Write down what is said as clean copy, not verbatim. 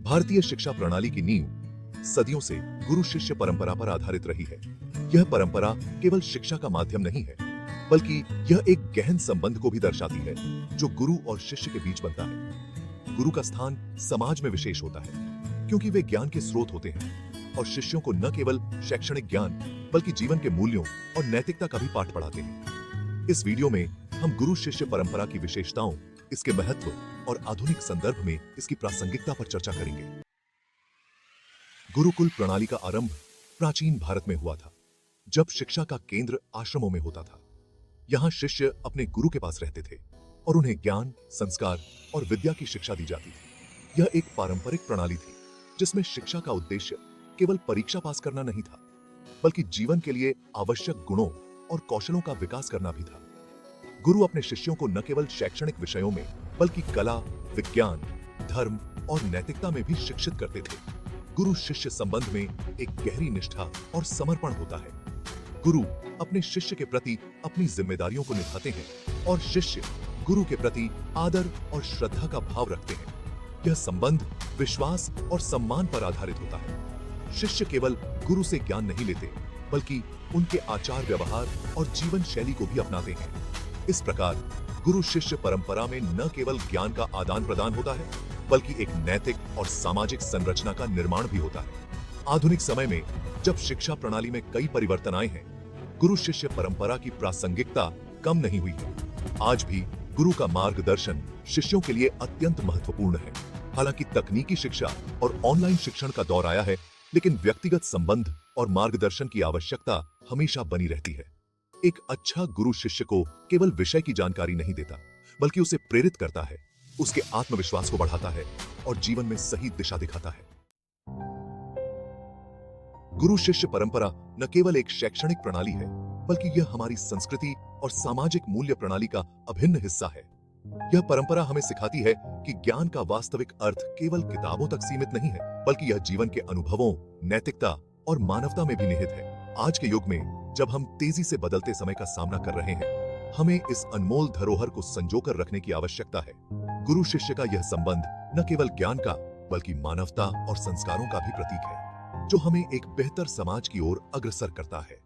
भारतीय शिक्षा प्रणाली की नींव सदियों से गुरु शिष्य परंपरा पर आधारित रही है। यह परंपरा केवल शिक्षा का माध्यम नहीं है, बल्कि यह एक गहन संबंध को भी दर्शाती है जो गुरु और शिष्य के बीच बनता है। गुरु का स्थान समाज में विशेष होता है क्योंकि वे ज्ञान के स्रोत होते हैं और शिष्यों को न केवल शैक्षणिक ज्ञान बल्कि जीवन के मूल्यों और नैतिकता का भी पाठ पढ़ाते हैं। इस वीडियो में हम गुरु शिष्य परंपरा की विशेषताओं, इसके महत्व और आधुनिक संदर्भ में इसकी प्रासंगिकता पर चर्चा करेंगे। गुरुकुल प्रणाली का आरंभ प्राचीन भारत में हुआ था, जब शिक्षा का केंद्र आश्रमों में होता था। यहाँ शिष्य अपने गुरु के पास रहते थे और उन्हें ज्ञान, संस्कार और विद्या की शिक्षा दी जाती थी। यह एक पारंपरिक प्रणाली थी जिसमें शिक्षा का उद्देश्य केवल परीक्षा पास करना नहीं था, बल्कि जीवन के लिए आवश्यक गुणों और कौशलों का विकास करना भी था। गुरु अपने शिष्यों को न केवल शैक्षणिक विषयों में बल्कि कला, विज्ञान, धर्म और नैतिकता में भी शिक्षित करते थे। गुरु शिष्य संबंध में एक गहरी निष्ठा और समर्पण होता है। गुरु अपने शिष्य के प्रति अपनी जिम्मेदारियों को निभाते हैं और शिष्य गुरु के प्रति आदर और श्रद्धा का भाव रखते हैं। यह संबंध विश्वास और सम्मान पर आधारित होता है। शिष्य केवल गुरु से ज्ञान नहीं लेते, बल्कि उनके आचार व्यवहार और जीवन शैली को भी अपनाते हैं। इस प्रकार गुरु शिष्य परंपरा में न केवल ज्ञान का आदान प्रदान होता है, बल्कि एक नैतिक और सामाजिक संरचना का निर्माण भी होता है। आधुनिक समय में जब शिक्षा प्रणाली में कई परिवर्तन आए हैं, गुरु शिष्य परंपरा की प्रासंगिकता कम नहीं हुई है। आज भी गुरु का मार्गदर्शन शिष्यों के लिए अत्यंत महत्वपूर्ण है। हालांकि तकनीकी शिक्षा और ऑनलाइन शिक्षण का दौर आया है, लेकिन व्यक्तिगत संबंध और मार्गदर्शन की आवश्यकता हमेशा बनी रहती है। एक अच्छा गुरु शिष्य को केवल विषय की जानकारी नहीं देता, बल्कि उसे प्रेरित करता है, उसके आत्मविश्वास को बढ़ाता है और जीवन में सही दिशा दिखाता है। गुरु शिष्य परंपरा न केवल एक शैक्षणिक प्रणाली है, बल्कि यह हमारी संस्कृति और सामाजिक मूल्य प्रणाली का अभिन्न हिस्सा है। यह परंपरा हमें सिखाती है कि ज्ञान का वास्तविक अर्थ केवल किताबों तक सीमित नहीं है, बल्कि यह जीवन के अनुभवों, नैतिकता और मानवता में भी निहित है। आज के युग में जब हम तेजी से बदलते समय का सामना कर रहे हैं, हमें इस अनमोल धरोहर को संजोकर रखने की आवश्यकता है। गुरु शिष्य का यह संबंध न केवल ज्ञान का, बल्कि मानवता और संस्कारों का भी प्रतीक है, जो हमें एक बेहतर समाज की ओर अग्रसर करता है।